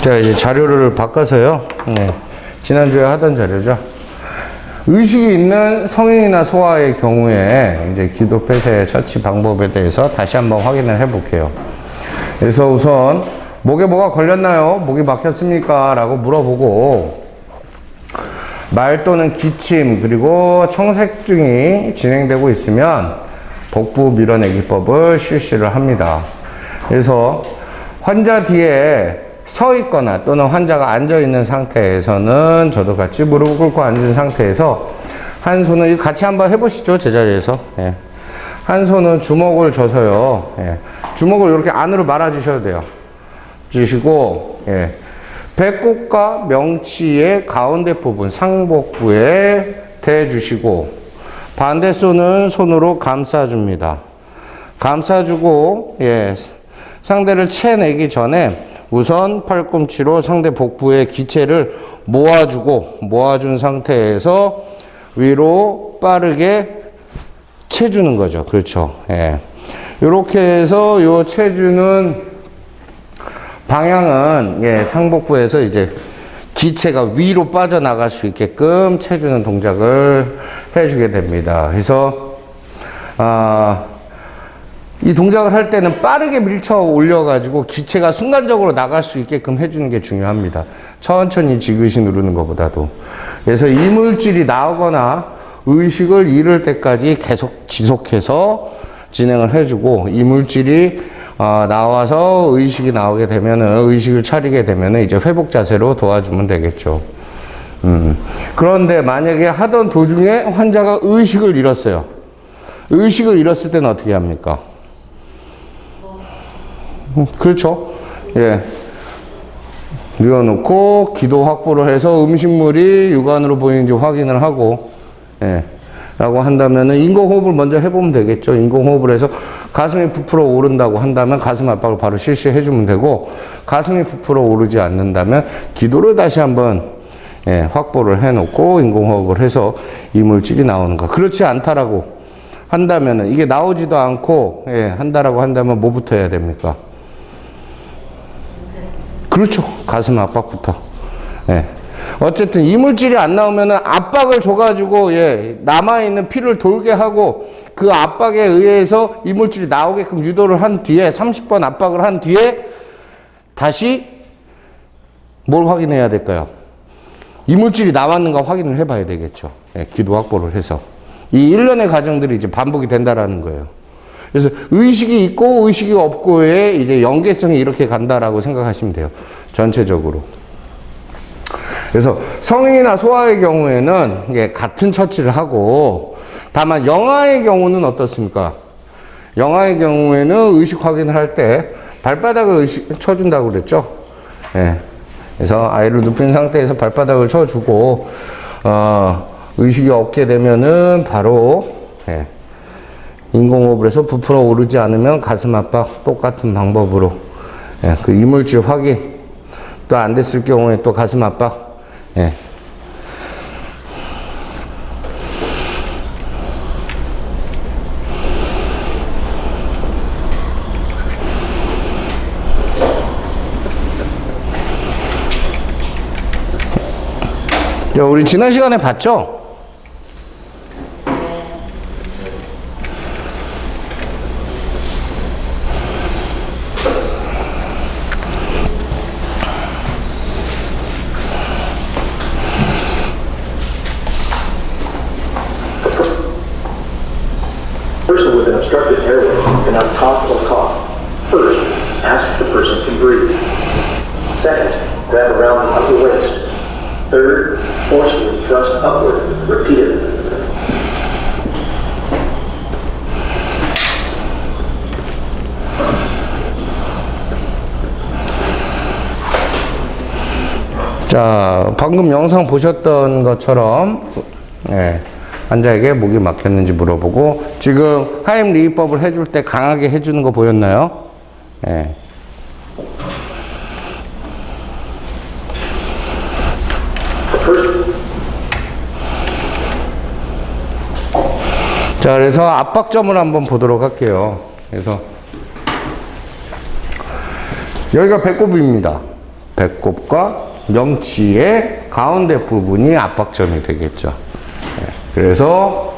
제가 이제 자료를 바꿔서요. 네. 지난주에 하던 자료죠. 의식이 있는 성인이나 소아의 경우에 이제 기도 폐쇄 처치 방법에 대해서 다시 한번 확인을 해 볼게요. 그래서 우선 목에 뭐가 걸렸나요? 목이 막혔습니까? 라고 물어보고 말 또는 기침 그리고 청색증이 진행되고 있으면 복부 밀어내기법을 실시를 합니다. 그래서 환자 뒤에 서 있거나 또는 환자가 앉아 있는 상태에서는 저도 같이 무릎을 꿇고 앉은 상태에서 한 손은 같이 한번 해보시죠. 제자리에서. 예. 한 손은 주먹을 져서요. 예. 주먹을 이렇게 안으로 말아 주셔도 돼요. 주시고 예. 배꼽과 명치의 가운데 부분 상복부에 대주시고 반대 손은 손으로 감싸줍니다. 감싸주고 예. 상대를 채내기 전에 우선 팔꿈치로 상대 복부의 기체를 모아준 상태에서 위로 빠르게 채주는 거죠. 그렇죠. 예. 이렇게 해서 요 채주는 방향은 예, 상복부에서 이제 기체가 위로 빠져나갈 수 있게끔 채주는 동작을 해주게 됩니다. 그래서 이 동작을 할 때는 빠르게 밀쳐 올려가지고 기체가 순간적으로 나갈 수 있게끔 해주는 게 중요합니다. 천천히 지그시 누르는 것보다도. 그래서 이물질이 나오거나 의식을 잃을 때까지 계속 지속해서 진행을 해주고 이물질이 나와서 의식이 나오게 되면은 의식을 차리게 되면은 이제 회복 자세로 도와주면 되겠죠. 그런데 만약에 하던 도중에 환자가 의식을 잃었어요. 의식을 잃었을 때는 어떻게 합니까? 그렇죠. 예. 누워놓고 기도 확보를 해서 음식물이 육안으로 보이는지 확인을 하고, 예. 라고 한다면은 인공호흡을 먼저 해보면 되겠죠. 인공호흡을 해서 가슴이 부풀어 오른다고 한다면 가슴 압박을 바로 실시해주면 되고, 가슴이 부풀어 오르지 않는다면 기도를 다시 한번 예, 확보를 해놓고 인공호흡을 해서 이물질이 나오는 거. 그렇지 않다라고 한다면은 이게 나오지도 않고 예, 한다라고 한다면 뭐부터 해야 됩니까? 그렇죠. 가슴 압박부터. 예. 어쨌든 이물질이 안 나오면은 압박을 줘가지고 예, 남아있는 피를 돌게 하고 그 압박에 의해서 이물질이 나오게끔 유도를 한 뒤에 30번 압박을 한 뒤에 다시 뭘 확인해야 될까요? 이물질이 나왔는가 확인을 해봐야 되겠죠. 예, 기도 확보를 해서. 이 일련의 과정들이 이제 반복이 된다라는 거예요. 그래서 의식이 있고 의식이 없고의 이제 연계성이 이렇게 간다라고 생각하시면 돼요. 전체적으로. 그래서 성인이나 소아의 경우에는 예, 같은 처치를 하고 다만 영아의 경우는 어떻습니까? 영아의 경우에는 의식 확인을 할 때 발바닥을 쳐준다고 그랬죠. 예. 그래서 아이를 눕힌 상태에서 발바닥을 쳐주고 의식이 없게 되면은 바로 예, 인공호흡을 해서 부풀어 오르지 않으면 가슴 압박 똑같은 방법으로 예, 그 이물질 확인 또 안 됐을 경우에 또 가슴 압박 예. 우리 지난 시간에 봤죠? Person with an obstructed airway cannot talk or cough. First, ask if the person can breathe. Second, grab around the upper waist. Third, forcefully thrust upward repeatedly. 자, 방금 영상 보셨던 것처럼 예, 환자에게 목이 막혔는지 물어보고 지금 하임 리히법을 해줄 때 강하게 해주는 거 보였나요? 예. 자, 그래서 압박점을 한번 보도록 할게요. 그래서 여기가 배꼽입니다. 배꼽과 명치의 가운데 부분이 압박점이 되겠죠. 그래서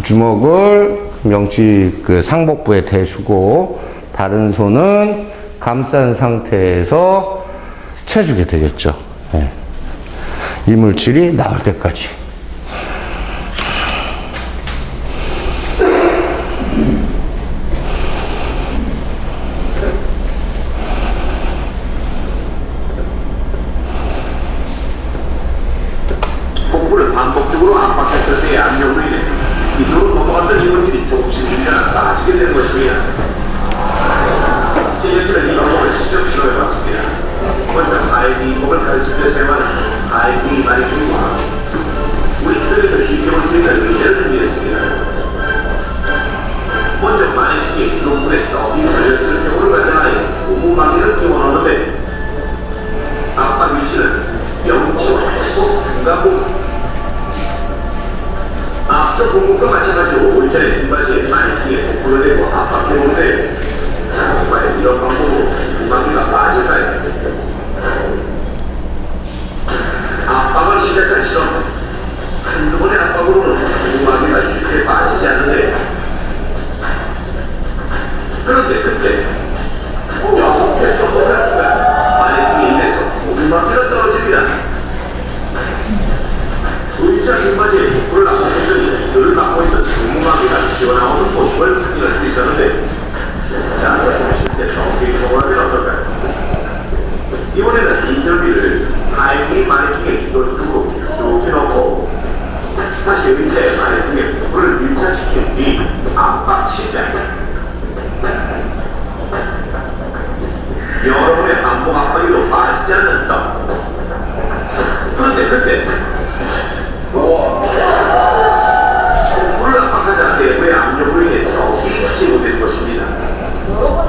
주먹을 명치 그 상복부에 대주고 다른 손은 감싼 상태에서 채주게 되겠죠. 이물질이 나올 때까지. 복부를 반복적으로 압박했을 때의 압력으로 인해 기도로 넘어갔던 이물질이 조금씩 밀려나 빠지게 되는 것입니다. 제작진은 이 방법을 직접 시도해봤습니다. 먼저 하이비법을 가르칠 때 사용하는 하이비 마니킹과 우리 주변에서 쉽게 볼 수 있는 의자를 준비했습니다. 먼저 마니킹의 기록물에 떡이 걸렸을 경우를 가정하여 고무망이를 끼워넣는데 압박 위치는 명치와 꼭 중간 부분. 앞서 본 것과 마찬가지로 의자의 등받이에 마니킹의 복부를 대고 압박해보는데 과연 이런 방법으로 구멍이가 빠질까요? 압박을 시작한 실험. 한두 번의 압박으로는 구멍이가 쉽게 빠지지 않는데 그런데 그때 6개 정도가 순간 마네킹에 인해서 구멍이가 떨어집니다. 의자 등받이에 복부를 압박했더니 기도를 막고 있던 구멍이가 튀어나오는 모습을 확인할 수 있었는데 자, 실제 정기의 경우라면 어떨까요? 이번에는 인절미를 하이비 마네킹의 기도 쪽으로 깊숙이 넣고 다시 의자의 마네킹의 복부를 밀착시킨 뒤 압박 시작. 여러 번의 반복 압박에도 빠지지 않는 떡. 그런데 그때 복부를 압박하자 내부의 압력으로 인해 떡이 치고된 것입니다.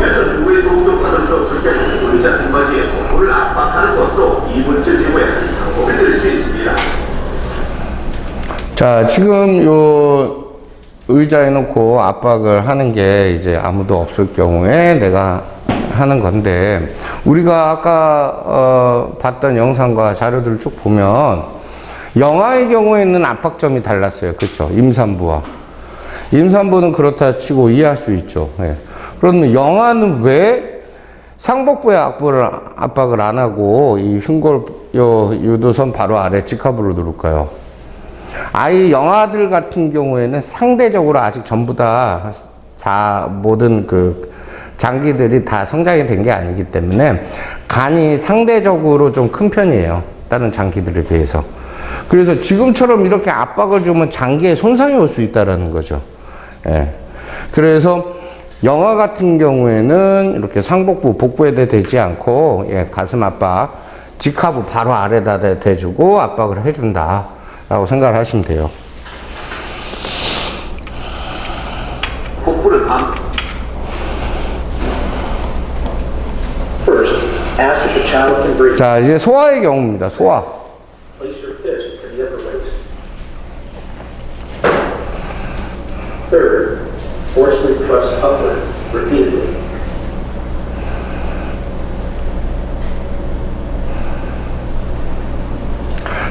여전 누구의 도움도 받을 수 없을 경우 의자 등받이에 복부를 압박하는 것도 이물질 제거의 방법이 될 수 있습니다. 자, 지금 요 의자에 놓고 압박을 하는 게 이제 아무도 없을 경우에 내가 하는 건데, 우리가 아까 봤던 영상과 자료들을 쭉 보면 영아의 경우에는 압박점이 달랐어요. 그렇죠? 임산부와. 임산부는 그렇다 치고 이해할 수 있죠. 예. 그러면 영아는 왜 상복부에 압박을 안 하고 이 흉골 유도선 바로 아래 직하부를 누를까요? 아이 영아들 같은 경우에는 상대적으로 아직 전부 다 모든 그 장기들이 다 성장이 된 게 아니기 때문에 간이 상대적으로 좀 큰 편이에요. 다른 장기들에 비해서. 그래서 지금처럼 이렇게 압박을 주면 장기에 손상이 올 수 있다는 거죠. 예. 그래서 영아 같은 경우에는 이렇게 상복부, 복부에 대지 않고, 예, 가슴 압박, 직하부 바로 아래다 대주고 압박을 해준다 라고 생각을 하시면 돼요. 복부를 First, ask if the child can breathe. 자, 이제 소아의 경우입니다. 소아. Place your fist in the upper waist. Third, forcefully thrust upward repeatedly.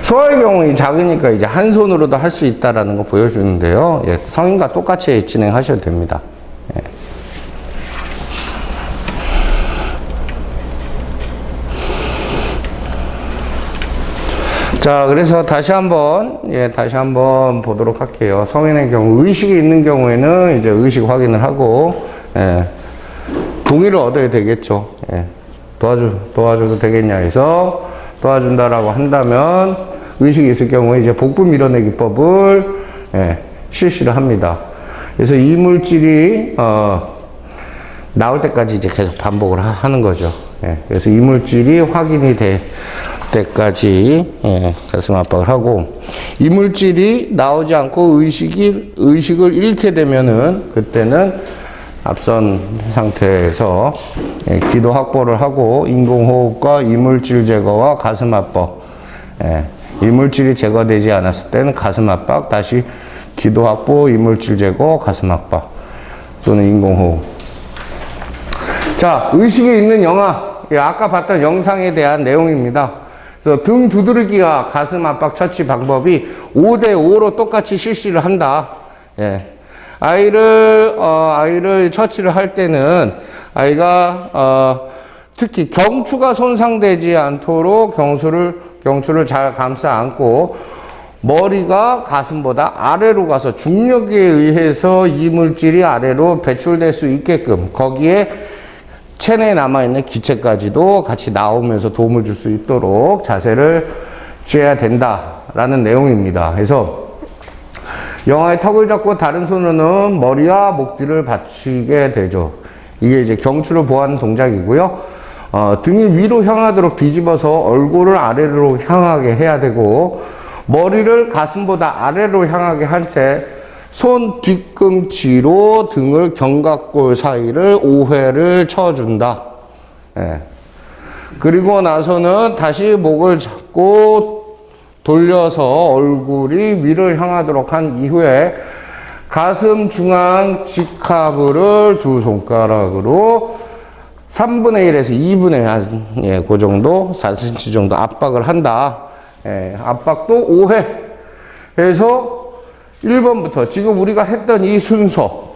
소아의 경우 작으니까 이제 한 손으로도 할 수 있다라는 거 보여주는데요. 예, 성인과 똑같이 진행하셔도 됩니다. 예. 자, 그래서 다시 한번 보도록 할게요. 성인의 경우, 의식이 있는 경우에는 이제 의식 확인을 하고, 예, 동의를 얻어야 되겠죠. 예, 도와줘도 되겠냐 해서 도와준다라고 한다면, 의식이 있을 경우에 이제 복부 밀어내기법을, 예, 실시를 합니다. 그래서 이물질이, 나올 때까지 이제 계속 반복을 하는 거죠. 예, 그래서 이물질이 확인이 될 때까지, 예, 가슴 압박을 하고, 이물질이 나오지 않고 의식을 잃게 되면은, 그때는 앞선 상태에서, 예, 기도 확보를 하고, 인공호흡과 이물질 제거와 가슴 압박, 예, 이물질이 제거되지 않았을 때는 가슴 압박, 다시 기도 확보, 이물질 제거, 가슴 압박 또는 인공호흡. 자, 의식이 있는 영아, 예, 아까 봤던 영상에 대한 내용입니다. 그래서 등 두드러기와 가슴 압박 처치 방법이 5대5로 똑같이 실시를 한다. 예. 아이를 처치를 할 때는 아이가 특히 경추가 손상되지 않도록 경추를 잘 감싸 안고 머리가 가슴보다 아래로 가서 중력에 의해서 이물질이 아래로 배출될 수 있게끔 거기에 체내에 남아있는 기체까지도 같이 나오면서 도움을 줄 수 있도록 자세를 취해야 된다라는 내용입니다. 그래서 영아의 턱을 잡고 다른 손으로는 머리와 목 뒤를 받치게 되죠. 이게 이제 경추를 보호하는 동작이고요. 등이 위로 향하도록 뒤집어서 얼굴을 아래로 향하게 해야 되고 머리를 가슴보다 아래로 향하게 한 채 손 뒤꿈치로 등을 견갑골 사이를 5회를 쳐준다. 예. 그리고 나서는 다시 목을 잡고 돌려서 얼굴이 위를 향하도록 한 이후에 가슴 중앙 직하부를 두 손가락으로 3분의 1에서 2분의 1, 예, 그 정도, 4cm 정도 압박을 한다. 예, 압박도 5회. 그래서 1번부터 지금 우리가 했던 이 순서.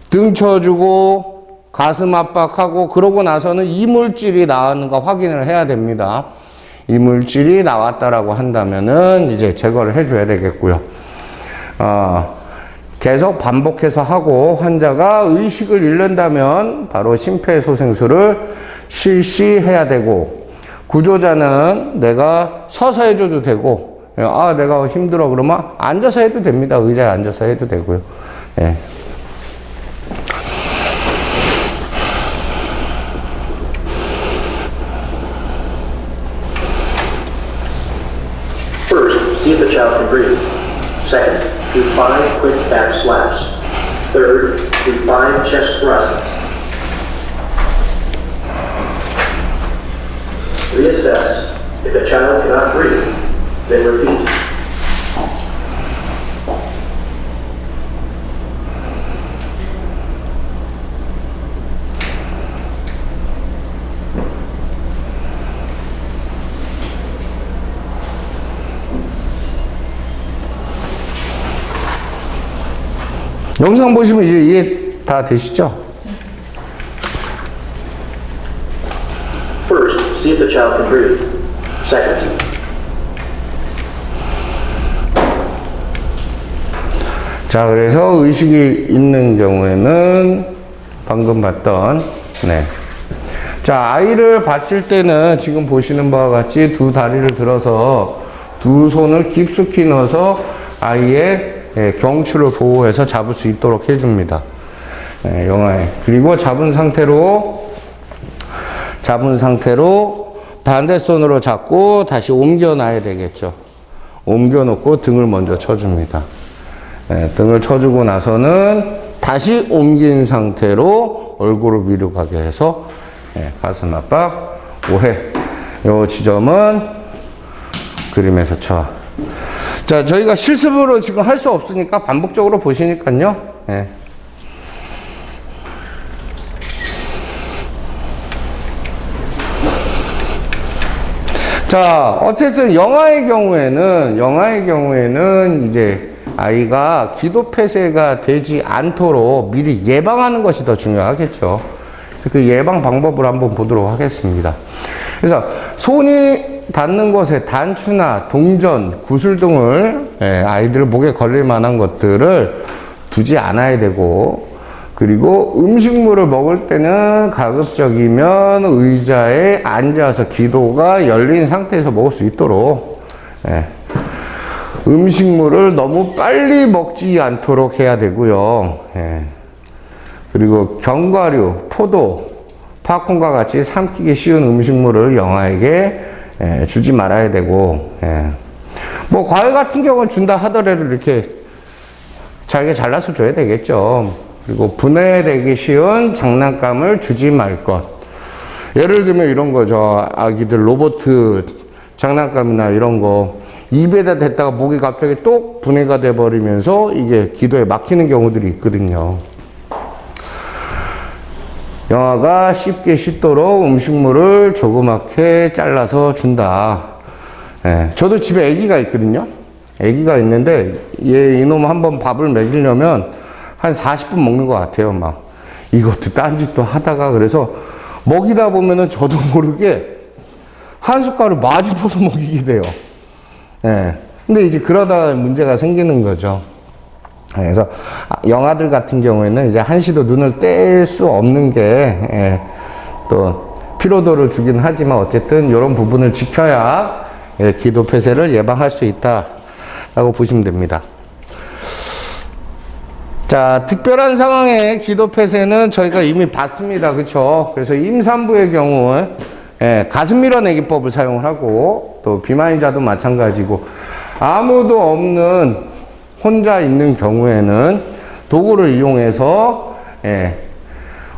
등 쳐주고, 가슴 압박하고, 그러고 나서는 이물질이 나왔는가 확인을 해야 됩니다. 이물질이 나왔다라고 한다면은 이제 제거를 해줘야 되겠고요. 계속 반복해서 하고 환자가 의식을 잃는다면 바로 심폐소생술을 실시해야 되고 구조자는 내가 서서 해줘도 되고 내가 힘들어 그러면 앉아서 해도 됩니다. 의자에 앉아서 해도 되고요. 예. First, see if the child can breathe. Second, do 5 quick back slaps. Third, do 5 chest thrusts. Reassess. If the child cannot breathe, then repeat. 영상 보시면 이제 이해 다 되시죠? First, see if the child can breathe. Second, 자, 그래서 의식이 있는 경우에는 방금 봤던, 네. 자, 아이를 받칠 때는 지금 보시는 바와 같이 두 다리를 들어서 두 손을 깊숙이 넣어서 아이의 경추를 보호해서 잡을 수 있도록 해줍니다. 영아에. 그리고 잡은 상태로 반대 손으로 잡고 다시 옮겨 놔야 되겠죠. 옮겨 놓고 등을 먼저 쳐줍니다. 등을 쳐주고 나서는 다시 옮긴 상태로 얼굴을 위로 가게 해서 가슴 압박 5회. 요 지점은 그림에서 쳐. 자, 저희가 실습으로 지금 할 수 없으니까 반복적으로 보시니까요. 예. 자, 어쨌든 영아의 경우에는 이제 아이가 기도 폐쇄가 되지 않도록 미리 예방하는 것이 더 중요하겠죠. 그 예방 방법을 한번 보도록 하겠습니다. 그래서 손이 닿는 곳에 단추나 동전, 구슬 등을 아이들 목에 걸릴 만한 것들을 두지 않아야 되고, 그리고 음식물을 먹을 때는 가급적이면 의자에 앉아서 기도가 열린 상태에서 먹을 수 있도록 음식물을 너무 빨리 먹지 않도록 해야 되고요. 그리고 견과류, 포도, 팝콘과 같이 삼키기 쉬운 음식물을 영아에게 주지 말아야 되고, 뭐 과일 같은 경우는 준다 하더라도 이렇게 잘게 잘라서 줘야 되겠죠. 그리고 분해되기 쉬운 장난감을 주지 말 것. 예를 들면 이런 거죠. 아기들 로봇 장난감이나 이런 거 입에다 댔다가 목이 갑자기 똑 분해가 돼 버리면서 이게 기도에 막히는 경우들이 있거든요. 영아가 쉽게 씻도록 음식물을 조그맣게 잘라서 준다. 예, 저도 집에 아기가 있거든요. 아기가 있는데 얘 이놈 한번 밥을 먹이려면 한 40분 먹는 것 같아요. 막 이것도 딴짓도 하다가. 그래서 먹이다 보면은 저도 모르게 한 숟갈을 많이 퍼서 먹이게 돼요. 예. 근데 이제 그러다 문제가 생기는 거죠. 그래서 영아들 같은 경우에는 이제 한시도 눈을 뗄 수 없는 게, 예, 또 피로도를 주긴 하지만 어쨌든 이런 부분을 지켜야, 예, 기도 폐쇄를 예방할 수 있다라고 보시면 됩니다. 자, 특별한 상황의 기도 폐쇄는 저희가 이미 봤습니다. 그렇죠? 그래서 임산부의 경우, 예, 가슴 밀어내기법을 사용을 하고, 또 비만이자도 마찬가지고, 아무도 없는 혼자 있는 경우에는 도구를 이용해서, 예,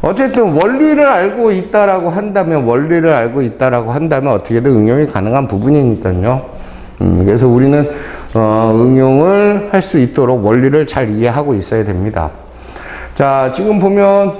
어쨌든 원리를 알고 있다라고 한다면 어떻게든 응용이 가능한 부분이니까요. 그래서 우리는 응용을 할 수 있도록 원리를 잘 이해하고 있어야 됩니다. 자, 지금 보면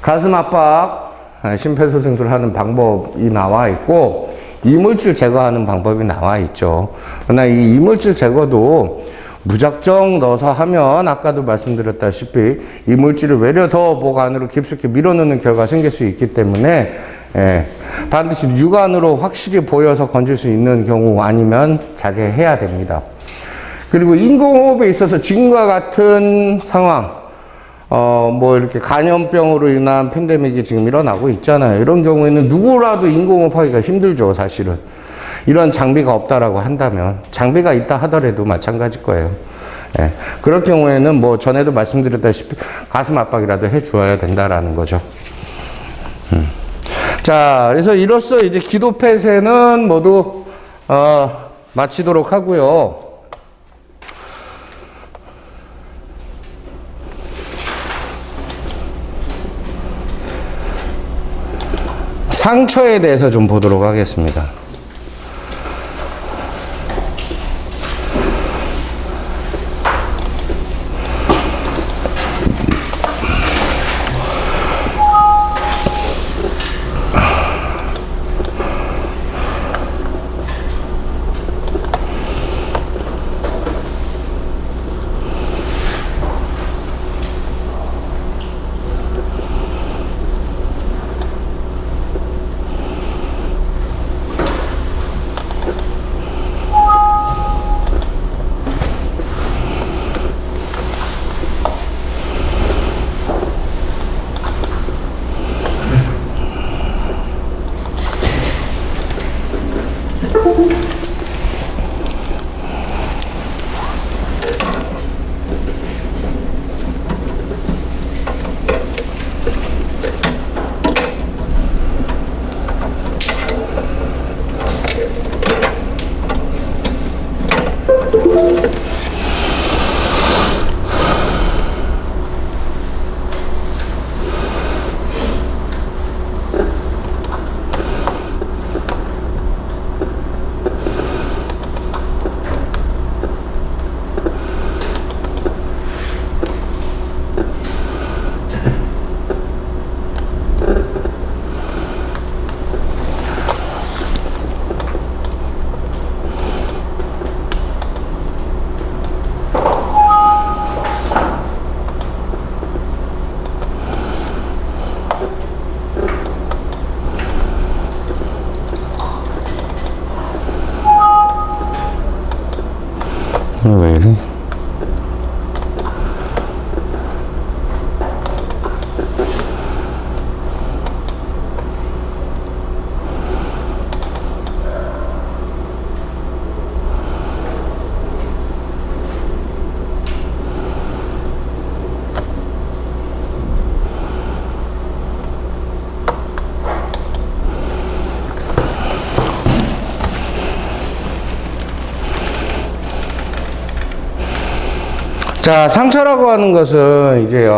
가슴 압박, 심폐소생술을 하는 방법이 나와 있고, 이물질 제거하는 방법이 나와 있죠. 그러나 이 이물질 제거도 무작정 넣어서 하면 아까도 말씀드렸다시피 이물질을 외려 더 목 안으로 깊숙이 밀어넣는 결과가 생길 수 있기 때문에, 예, 반드시 육안으로 확실히 보여서 건질 수 있는 경우 아니면 자제해야 됩니다. 그리고 인공호흡에 있어서 지금과 같은 상황, 뭐 이렇게 간염병으로 인한 팬데믹이 지금 일어나고 있잖아요. 이런 경우에는 누구라도 인공호흡하기가 힘들죠, 사실은. 이런 장비가 없다라고 한다면, 장비가 있다 하더라도 마찬가지일 거예요. 예. 그럴 경우에는 뭐 전에도 말씀드렸다시피 가슴 압박이라도 해주어야 된다라는 거죠. 자, 그래서 이로써 이제 기도 폐쇄는 모두 마치도록 하고요. 상처에 대해서 좀 보도록 하겠습니다. 왜 이래? 자, 상처라고 하는 것은 이제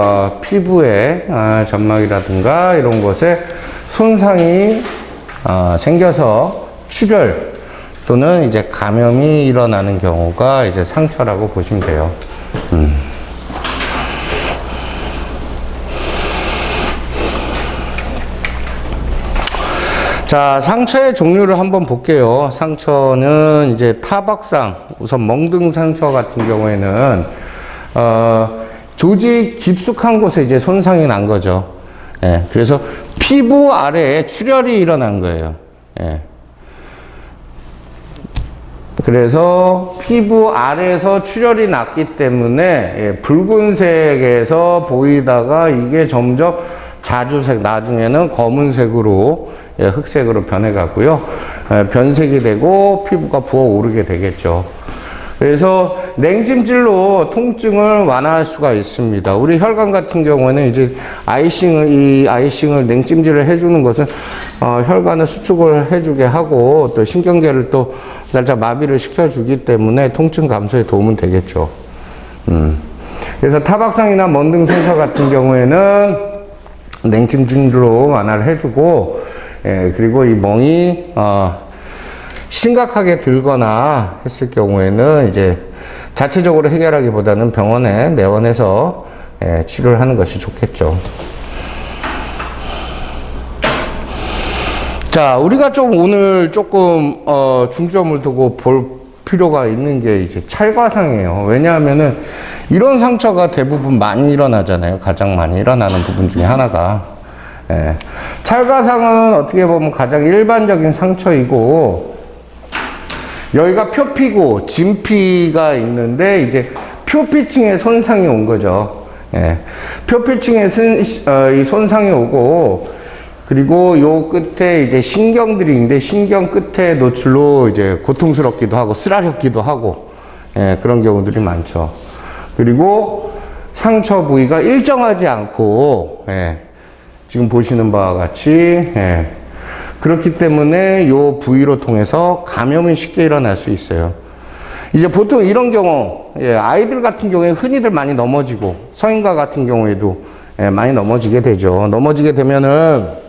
피부의 점막이라든가 이런 곳에 손상이 생겨서 출혈 또는 이제 감염이 일어나는 경우가 이제 상처라고 보시면 돼요. 자, 상처의 종류를 한번 볼게요. 상처는 이제 타박상, 우선 멍등 상처 같은 경우에는, 조직 깊숙한 곳에 이제 손상이 난 거죠. 예, 그래서 피부 아래에 출혈이 일어난 거예요. 예. 그래서 피부 아래에서 출혈이 났기 때문에 예, 붉은색에서 보이다가 이게 점점 자주색, 나중에는 검은색으로 예, 흑색으로 변해가고요. 예, 변색이 되고 피부가 부어오르게 되겠죠. 그래서 냉찜질로 통증을 완화할 수가 있습니다. 우리 혈관 같은 경우에는 이제 이 아이싱을 냉찜질을 해주는 것은 혈관을 수축을 해주게 하고 또 신경계를 또 살짝 마비를 시켜주기 때문에 통증 감소에 도움은 되겠죠. 그래서 타박상이나 먼등 상처 같은 경우에는 냉찜질로 완화를 해주고, 예, 그리고 이 멍이 심각하게 들거나 했을 경우에는 이제 자체적으로 해결하기보다는 병원에 내원해서 예, 치료를 하는 것이 좋겠죠. 자, 우리가 좀 오늘 조금 중점을 두고 볼 필요가 있는 게 이제 찰과상이에요. 왜냐하면은 이런 상처가 대부분 많이 일어나잖아요. 가장 많이 일어나는 부분 중에 하나가. 예. 찰과상은 어떻게 보면 가장 일반적인 상처이고, 여기가 표피고 진피가 있는데 이제 표피층에 손상이 온 거죠. 예. 표피층에 이 손상이 오고, 그리고 요 끝에 이제 신경들이 있는데 신경 끝에 노출로 이제 고통스럽기도 하고 쓰라렸기도 하고, 예, 그런 경우들이 많죠. 그리고 상처 부위가 일정하지 않고, 예, 지금 보시는 바와 같이, 예, 그렇기 때문에 요 부위로 통해서 감염이 쉽게 일어날 수 있어요. 이제 보통 이런 경우, 예, 아이들 같은 경우에 흔히들 많이 넘어지고, 성인과 같은 경우에도 예, 많이 넘어지게 되죠. 넘어지게 되면은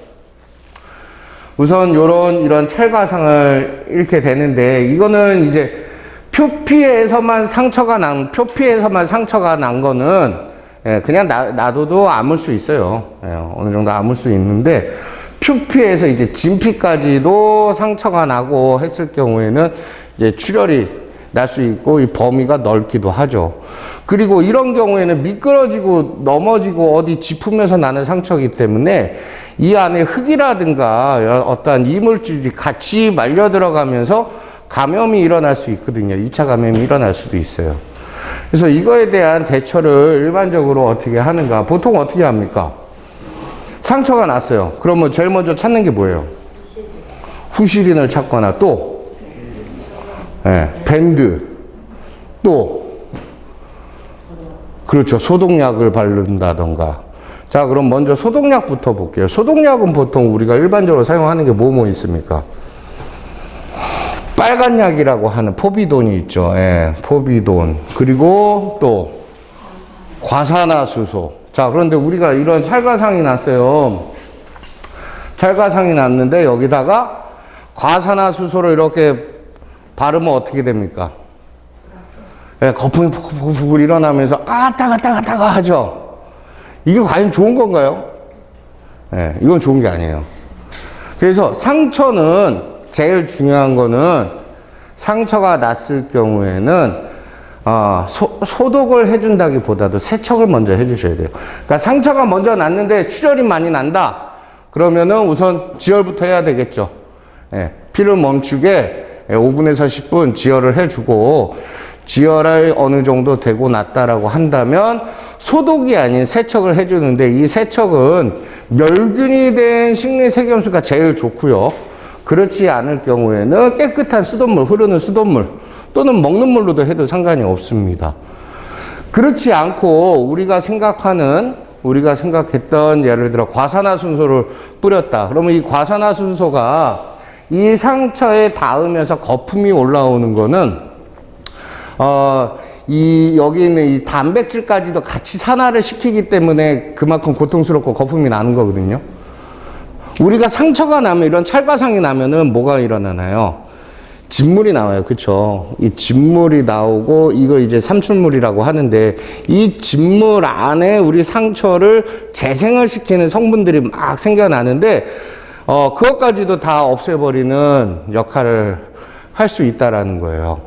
우선 이런 찰과상을 잃게 되는데, 이거는 이제 표피에서만 상처가 난 거는 예, 그냥 놔둬도 아물 수 있어요. 예, 어느 정도 아물 수 있는데, 표피에서 이제 진피까지도 상처가 나고 했을 경우에는 이제 출혈이 날 수 있고 이 범위가 넓기도 하죠. 그리고 이런 경우에는 미끄러지고 넘어지고 어디 짚으면서 나는 상처이기 때문에 이 안에 흙이라든가 어떠한 이물질이 같이 말려 들어가면서 감염이 일어날 수 있거든요. 2차 감염이 일어날 수도 있어요. 그래서 이거에 대한 대처를 일반적으로 어떻게 하는가? 보통 어떻게 합니까? 상처가 났어요. 그러면 제일 먼저 찾는 게 뭐예요? 후시린을 찾거나 또, 예, 밴드, 또, 그렇죠. 소독약을 바른다던가. 자, 그럼 먼저 소독약부터 볼게요. 소독약은 보통 우리가 일반적으로 사용하는 게 뭐 있습니까? 빨간 약이라고 하는 포비돈이 있죠. 예, 포비돈. 그리고 또, 과산화수소. 자, 그런데 우리가 이런 찰과상이 났어요. 찰과상이 났는데 여기다가 과산화수소를 이렇게 바르면 어떻게 됩니까? 예, 거품이 푹푹푹 일어나면서 따가 하죠. 이게 과연 좋은 건가요? 예, 이건 좋은 게 아니에요. 그래서 상처는 제일 중요한 거는 상처가 났을 경우에는 소독을 해준다기보다도 세척을 먼저 해주셔야 돼요. 그러니까 상처가 먼저 났는데 출혈이 많이 난다. 그러면은 우선 지혈부터 해야 되겠죠. 예, 피를 멈추게 5분에서 10분 지혈을 해주고, 지혈이 어느 정도 되고 났다라고 한다면 소독이 아닌 세척을 해주는데, 이 세척은 멸균이 된 식리세균수가 제일 좋고요. 그렇지 않을 경우에는 깨끗한 수돗물, 흐르는 수돗물 또는 먹는 물로도 해도 상관이 없습니다. 그렇지 않고 우리가 생각했던 예를 들어 과산화순소를 뿌렸다. 그러면 이 과산화순소가 이 상처에 닿으면서 거품이 올라오는 거는 여기 있는 이 단백질까지도 같이 산화를 시키기 때문에 그만큼 고통스럽고 거품이 나는 거거든요. 우리가 상처가 나면, 이런 찰과상이 나면은 뭐가 일어나나요? 진물이 나와요. 그쵸? 이 진물이 나오고, 이거 이제 삼출물이라고 하는데, 이 진물 안에 우리 상처를 재생을 시키는 성분들이 막 생겨나는데, 그것까지도 다 없애버리는 역할을 할 수 있다라는 거예요.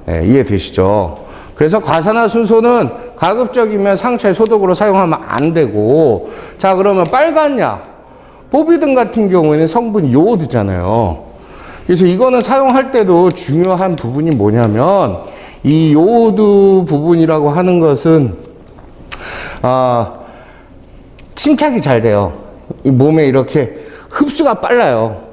예, 이해되시죠? 그래서 과산화순소는 가급적이면 상처의 소독으로 사용하면 안 되고, 자, 그러면 빨간 약, 포비든 같은 경우에는 성분이 요오드잖아요. 그래서 이거는 사용할 때도 중요한 부분이 뭐냐면, 이 요오드 부분이라고 하는 것은, 침착이 잘 돼요. 이 몸에 이렇게 흡수가 빨라요.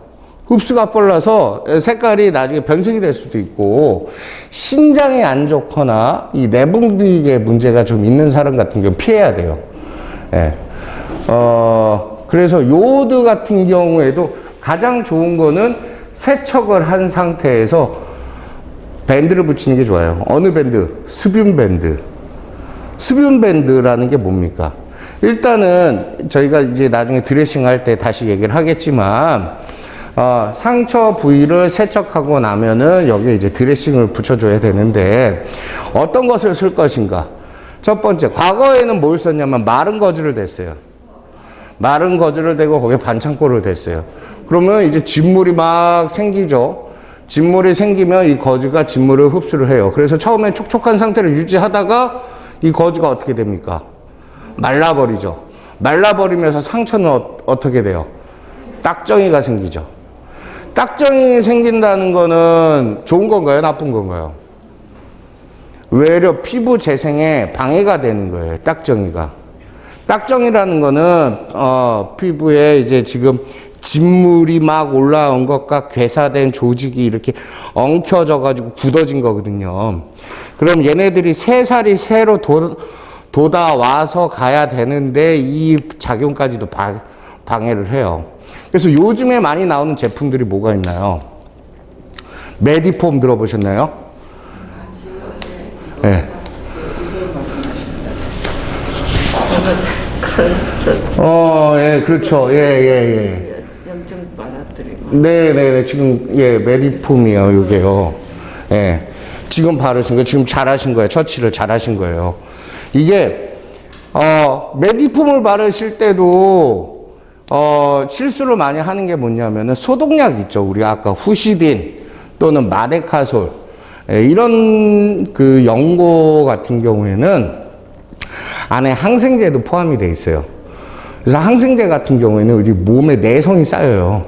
흡수가 빨라서 색깔이 나중에 변색이 될 수도 있고, 신장이 안 좋거나 이 내분비계 문제가 좀 있는 사람 같은 경우 피해야 돼요. 예. 그래서 요오드 같은 경우에도 가장 좋은 거는 세척을 한 상태에서 밴드를 붙이는 게 좋아요. 어느 밴드? 수분 밴드. 수분 밴드라는 게 뭡니까? 일단은 저희가 이제 나중에 드레싱 할 때 다시 얘기를 하겠지만, 상처 부위를 세척하고 나면은 여기에 이제 드레싱을 붙여줘야 되는데, 어떤 것을 쓸 것인가? 첫 번째, 과거에는 뭘 썼냐면 마른 거즈를 댔어요. 마른 거즈를 대고 거기에 반창고를 댔어요. 그러면 이제 진물이 막 생기죠. 진물이 생기면 이 거즈가 진물을 흡수를 해요. 그래서 처음에 촉촉한 상태를 유지하다가 이 거즈가 어떻게 됩니까? 말라버리죠. 말라버리면서 상처는 어떻게 돼요? 딱정이가 생기죠. 딱정이 생긴다는 거는 좋은 건가요? 나쁜 건가요? 외려 피부 재생에 방해가 되는 거예요. 딱정이가. 딱정이라는 거는 피부에 이제 지금 진물이 막 올라온 것과 괴사된 조직이 이렇게 엉켜져 가지고 굳어진 거거든요. 그럼 얘네들이 새살이 새로 돋아와서 가야 되는데 이 작용까지도 방해를 해요. 그래서 요즘에 많이 나오는 제품들이 뭐가 있나요? 메디폼 들어보셨나요? 네. 예, 그렇죠. 예. 염증 빨아들이고. 네네네. 지금, 예, 메디폼이에요, 요게요. 예. 지금 바르신 거, 지금 잘하신 거예요. 처치를 잘하신 거예요. 이게, 메디폼을 바르실 때도, 실수를 많이 하는 게 뭐냐면은 소독약 있죠. 우리 아까 후시딘 또는 마데카솔. 예, 이런 그 연고 같은 경우에는 안에 항생제도 포함이 돼 있어요. 그래서 항생제 같은 경우에는 우리 몸에 내성이 쌓여요.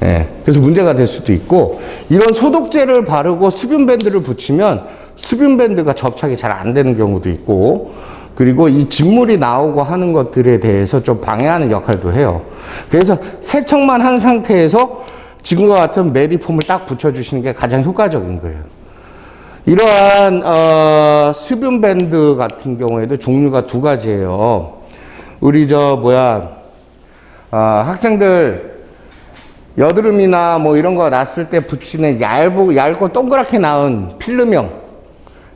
예, 그래서 문제가 될 수도 있고, 이런 소독제를 바르고 수분밴드를 붙이면 수분밴드가 접착이 잘 안 되는 경우도 있고, 그리고 이 진물이 나오고 하는 것들에 대해서 좀 방해하는 역할도 해요. 그래서 세척만 한 상태에서 지금과 같은 메디폼을 딱 붙여주시는 게 가장 효과적인 거예요. 이러한 수분밴드 같은 경우에도 종류가 두 가지예요. 우리 학생들 여드름이나 뭐 이런 거 났을 때 붙이는 얇고 동그랗게 나온 필름형,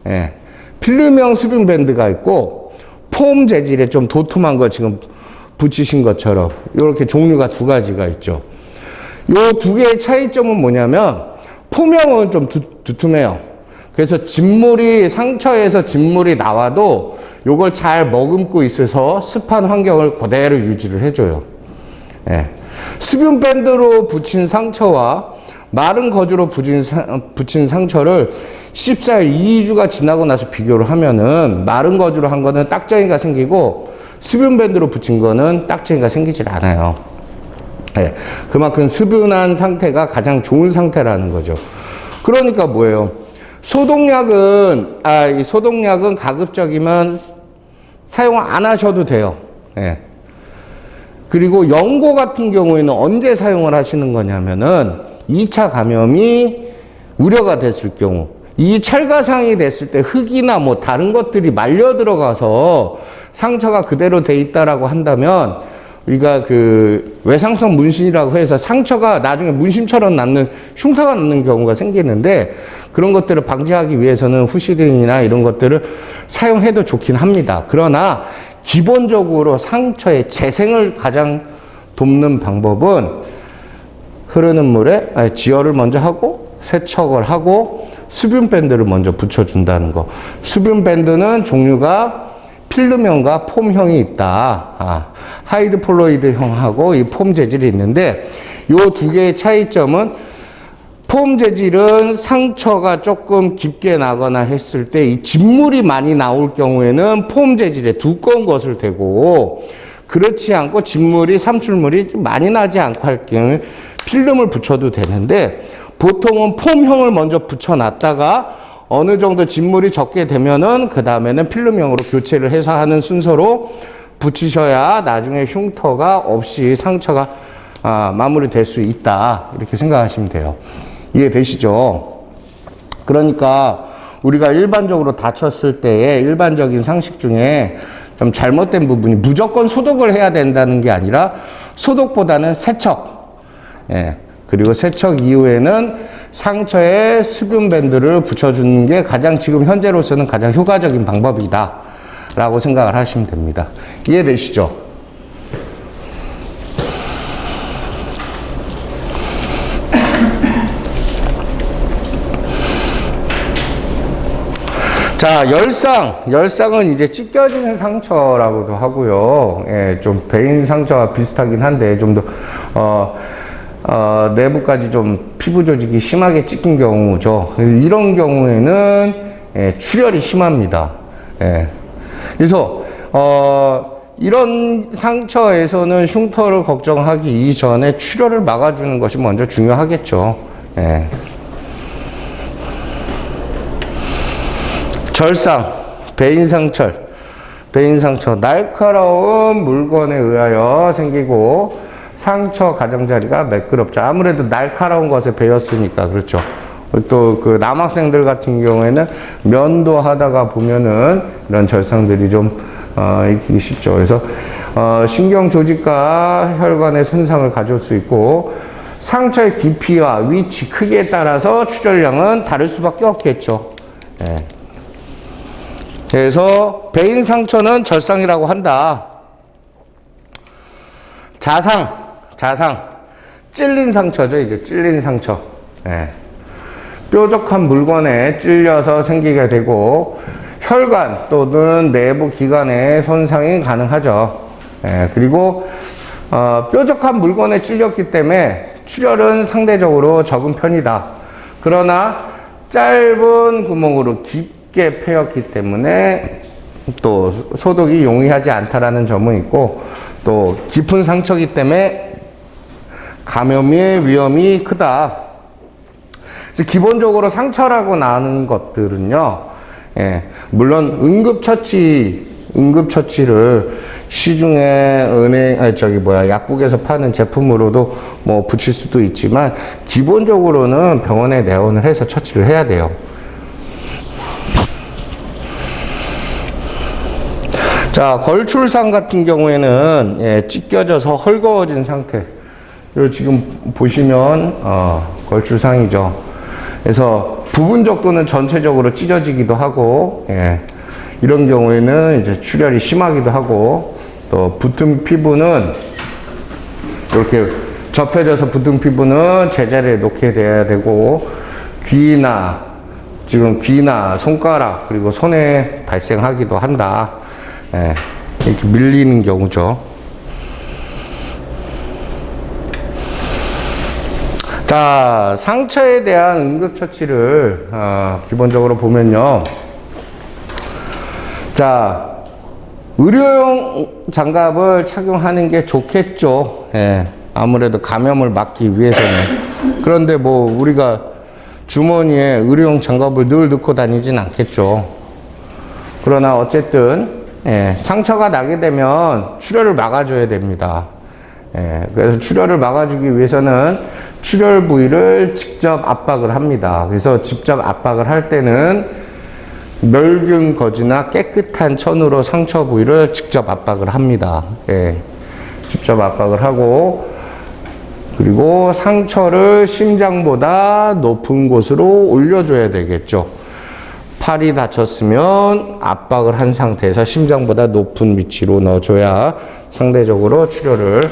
예, 필름형 수분밴드가 있고, 폼 재질의 좀 도톰한 거 지금 붙이신 것처럼 이렇게 종류가 두 가지가 있죠. 요 두 개의 차이점은 뭐냐면, 폼형은 좀 두툼해요. 그래서 상처에서 진물이 나와도 요걸 잘 머금고 있어서 습한 환경을 그대로 유지를 해줘요. 예. 수분밴드로 붙인 상처와 마른 거즈로 붙인 상처를 14일, 2주가 지나고 나서 비교를 하면은 마른 거즈로 한 거는 딱정이가 생기고 수분밴드로 붙인 거는 딱정이가 생기질 않아요. 예. 그만큼 수분한 상태가 가장 좋은 상태라는 거죠. 그러니까 뭐예요? 소독약은 가급적이면 사용 안 하셔도 돼요. 예. 그리고 연고 같은 경우에는 언제 사용을 하시는 거냐면은 2차 감염이 우려가 됐을 경우, 이 찰가상이 됐을 때 흙이나 뭐 다른 것들이 말려 들어가서 상처가 그대로 돼 있다라고 한다면, 우리가 그 외상성 문신이라고 해서 상처가 나중에 문신처럼 남는, 흉터가 남는 경우가 생기는데, 그런 것들을 방지하기 위해서는 후시딘이나 이런 것들을 사용해도 좋긴 합니다. 그러나 기본적으로 상처의 재생을 가장 돕는 방법은 흐르는 물에 지혈을 먼저 하고 세척을 하고 수분밴드를 먼저 붙여준다는 거. 수분밴드는 종류가 필름형과 폼형이 있다. 하이드폴로이드형하고 이 폼 재질이 있는데 요 두 개의 차이점은 폼 재질은 상처가 조금 깊게 나거나 했을 때 이 진물이 많이 나올 경우에는 폼 재질에 두꺼운 것을 대고 그렇지 않고 진물이 삼출물이 많이 나지 않고 할 경우에 필름을 붙여도 되는데 보통은 폼형을 먼저 붙여놨다가 어느 정도 진물이 적게 되면은 그 다음에는 필름형으로 교체를 해서 하는 순서로 붙이셔야 나중에 흉터가 없이 상처가 마무리될 수 있다 이렇게 생각하시면 돼요. 이해되시죠? 그러니까 우리가 일반적으로 다쳤을 때의 일반적인 상식 중에 좀 잘못된 부분이 무조건 소독을 해야 된다는 게 아니라 소독보다는 세척, 그리고 세척 이후에는 상처에 수분 밴드를 붙여주는 게 가장 지금 현재로서는 가장 효과적인 방법이다 라고 생각을 하시면 됩니다. 이해되시죠? 자, 열상은 이제 찢겨지는 상처라고도 하고요. 좀 베인 상처와 비슷하긴 한데 좀 더 내부까지 좀 피부 조직이 심하게 찢긴 경우죠. 이런 경우에는 출혈이 심합니다. 그래서 이런 상처에서는 흉터를 걱정하기 이전에 출혈을 막아주는 것이 먼저 중요하겠죠. 절상, 베인상처, 날카로운 물건에 의하여 생기고 상처 가장자리가 매끄럽죠. 아무래도 날카로운 것에 베였으니까 그렇죠. 또 그 남학생들 같은 경우에는 면도하다가 보면은 이런 절상들이 좀 익히기 쉽죠. 그래서 신경 조직과 혈관에 손상을 가져올 수 있고 상처의 깊이와 위치, 크기에 따라서 출혈량은 다를 수밖에 없겠죠. 그래서 베인 상처는 절상이라고 한다. 자상, 찔린 상처죠. 이제 찔린 상처. 뾰족한 물건에 찔려서 생기게 되고 혈관 또는 내부 기관에 손상이 가능하죠. 그리고 뾰족한 물건에 찔렸기 때문에 출혈은 상대적으로 적은 편이다. 그러나 짧은 구멍으로 깊게 패였기 때문에 또 소독이 용이하지 않다라는 점은 있고 또 깊은 상처이기 때문에 감염의 위험이 크다. 그래서 기본적으로 상처라고 나는 것들은요, 물론 응급처치를 시중에 약국에서 파는 제품으로도 뭐 붙일 수도 있지만 기본적으로는 병원에 내원을 해서 처치를 해야 돼요. 자, 걸출상 같은 경우에는 찢겨져서 헐거워진 상태. 요 지금 보시면 걸출상이죠. 그래서 부분적 또는 전체적으로 찢어지기도 하고, 이런 경우에는 이제 출혈이 심하기도 하고, 또 붙은 피부는 이렇게 접혀져서 붙은 피부는 제자리에 놓게 돼야 되고, 귀나 손가락 그리고 손에 발생하기도 한다. 이렇게 밀리는 경우죠. 자, 상처에 대한 응급처치를 기본적으로 보면요. 자, 의료용 장갑을 착용하는 게 좋겠죠. 아무래도 감염을 막기 위해서는. 그런데 뭐 우리가 주머니에 의료용 장갑을 늘 넣고 다니진 않겠죠. 그러나 어쨌든 상처가 나게 되면 출혈을 막아줘야 됩니다. 그래서 출혈을 막아주기 위해서는 출혈 부위를 직접 압박을 합니다. 그래서 직접 압박을 할 때는 멸균 거즈나 깨끗한 천으로 상처 부위를 직접 압박을 합니다. 직접 압박을 하고, 그리고 상처를 심장보다 높은 곳으로 올려줘야 되겠죠. 팔이 다쳤으면 압박을 한 상태에서 심장보다 높은 위치로 넣어줘야 상대적으로 출혈을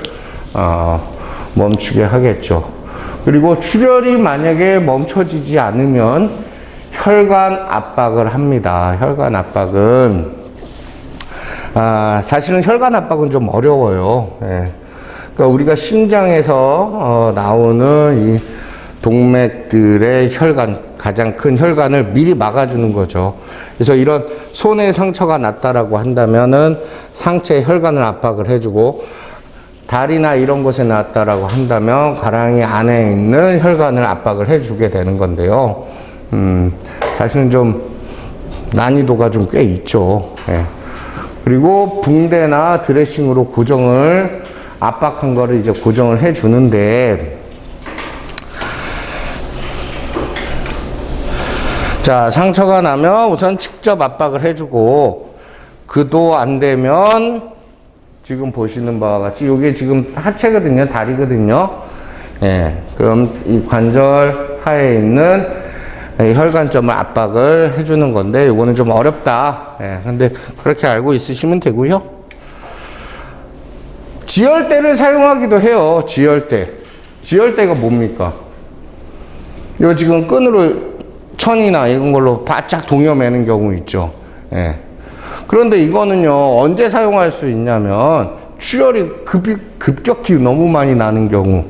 멈추게 하겠죠. 그리고 출혈이 만약에 멈춰지지 않으면 혈관 압박을 합니다. 혈관 압박은 사실은 혈관 압박은 좀 어려워요. 예. 그러니까 우리가 심장에서 나오는 이 동맥들의 혈관, 가장 큰 혈관을 미리 막아주는 거죠. 그래서 이런 손에 상처가 났다라고 한다면은 상체에 혈관을 압박을 해주고, 다리나 이런 곳에 났다라고 한다면 가랑이 안에 있는 혈관을 압박을 해주게 되는 건데요. 사실은 좀 난이도가 좀 꽤 있죠. 예. 그리고 붕대나 드레싱으로 고정을, 압박한 거를 이제 고정을 해 주는데, 자, 상처가 나면 우선 직접 압박을 해주고, 그도 안 되면 지금 보시는 바와 같이 이게 지금 하체거든요, 다리거든요. 예, 그럼 이 관절 하에 있는 혈관점을 압박을 해주는 건데, 이거는 좀 어렵다. 예, 근데 그렇게 알고 있으시면 되고요. 지혈대를 사용하기도 해요. 지혈대. 지혈대가 뭡니까? 요 지금 끈으로 천이나 이런 걸로 바짝 동여매는 경우 있죠. 예. 그런데 이거는요, 언제 사용할 수 있냐면, 출혈이 급격히 너무 많이 나는 경우,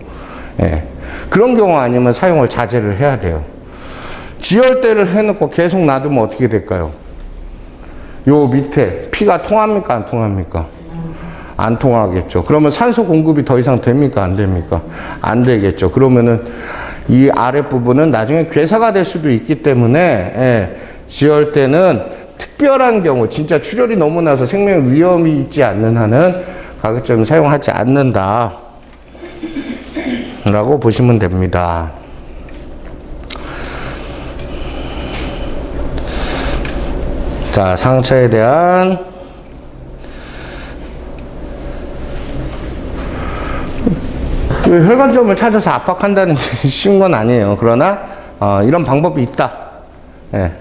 예. 그런 경우 아니면 사용을 자제를 해야 돼요. 지혈대를 해놓고 계속 놔두면 어떻게 될까요? 요 밑에 피가 통합니까? 안 통합니까? 안 통하겠죠. 그러면 산소 공급이 더 이상 됩니까? 안 됩니까? 안 되겠죠. 그러면은 이 아랫부분은 나중에 괴사가 될 수도 있기 때문에, 예, 지혈대는 특별한 경우, 진짜 출혈이 너무 나서 생명 위험이 있지 않는 한은 가급적 사용하지 않는다 라고 보시면 됩니다. 자, 상처에 대한 그 혈관점을 찾아서 압박한다는 게 쉬운 건 아니에요. 그러나 이런 방법이 있다. 예.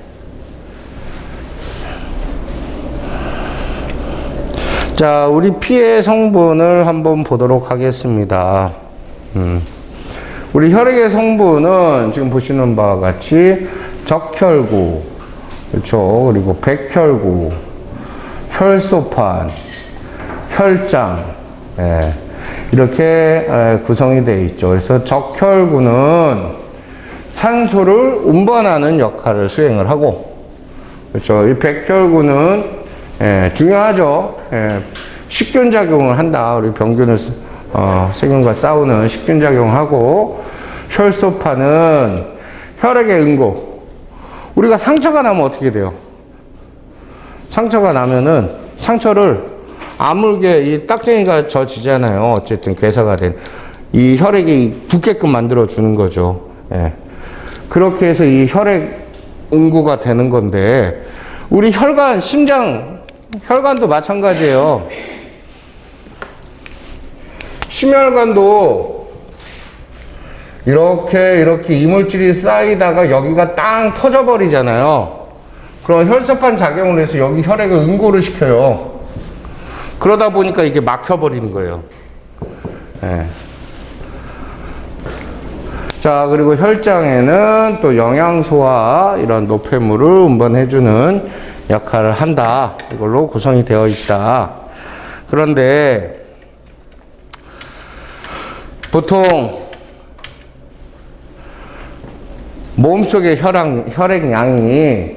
자, 우리 피의 성분을 한번 보도록 하겠습니다. 우리 혈액의 성분은 지금 보시는 바와 같이 적혈구, 그렇죠. 그리고 백혈구, 혈소판, 혈장, 예. 이렇게 구성이 되어 있죠. 그래서 적혈구는 산소를 운반하는 역할을 수행을 하고, 그렇죠. 이 백혈구는 중요하죠. 식균 작용을 한다. 우리 병균을 세균과 싸우는 식균 작용을 하고, 혈소판은 혈액의 응고. 우리가 상처가 나면 어떻게 돼요? 상처가 나면은 상처를 아물게 이 딱쟁이가 져지잖아요. 어쨌든 괴사가 된 이 혈액이 붓게끔 만들어 주는 거죠. 예. 그렇게 해서 이 혈액 응고가 되는 건데, 우리 혈관, 심장 혈관도 마찬가지예요. 심혈관도 이렇게 이물질이 쌓이다가 여기가 땅 터져버리잖아요. 그럼 혈소판 작용을 해서 여기 혈액을 응고를 시켜요. 그러다 보니까 이게 막혀버리는 거예요. 예. 자, 그리고 혈장에는 또 영양소와 이런 노폐물을 운반해주는 역할을 한다. 이걸로 구성이 되어 있다. 그런데 보통 몸속의 혈액량이,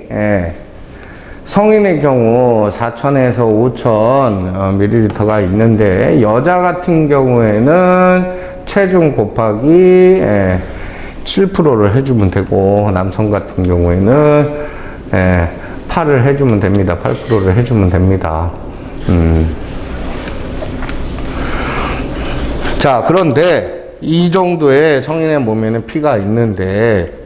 성인의 경우 4,000에서 5,000ml가 있는데, 여자 같은 경우에는 체중 곱하기 7%를 해주면 되고, 남성 같은 경우에는 8을 해주면 됩니다. 8%를 해주면 됩니다. 자, 그런데 이 정도의 성인의 몸에는 피가 있는데,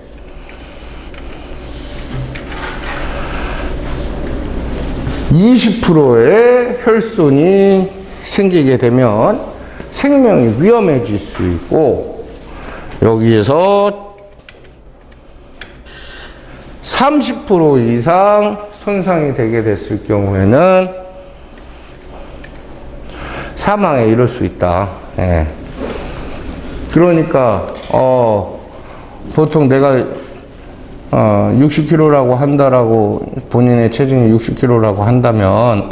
20%의 혈손이 생기게 되면 생명이 위험해질 수 있고, 여기에서 30% 이상 손상이 되게 됐을 경우에는 사망에 이를 수 있다. 예. 그러니까 보통 내가 60kg라고 한다라고, 본인의 체중이 60kg라고 한다면,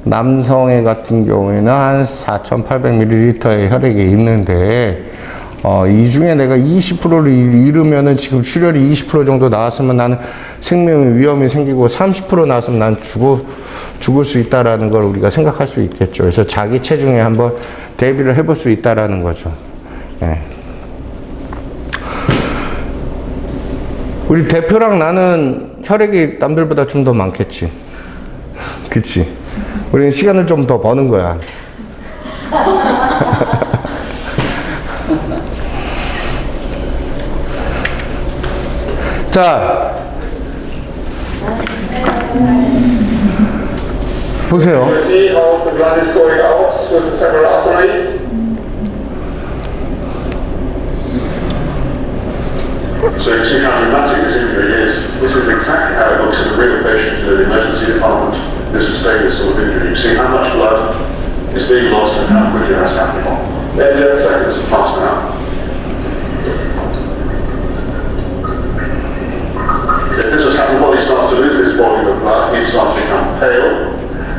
남성애 같은 경우에는 한 4,800ml의 혈액이 있는데, 이 중에 내가 20%를 잃으면은 지금 출혈이 20% 정도 나왔으면 나는 생명의 위험이 생기고 30% 나왔으면 난 죽을 수 있다라는 걸 우리가 생각할 수 있겠죠. 그래서 자기 체중에 한번 대비를 해볼 수 있다라는 거죠. 예. 우리 대표랑 나는 혈액이 남들보다 좀 더 많겠지. 그치? 우리는 시간을 좀 더 버는 거야. 자, 보세요. You see how the blood is going out through the femoral artery. So you see how dramatic this injury is. This is exactly how it looks in a real patient in an emergency department who sustained this sort of injury. You see how much blood is being lost and how quickly that's happening. 10 seconds have passed now. If this was happening, the body starts to lose this volume of blood, it starts to become pale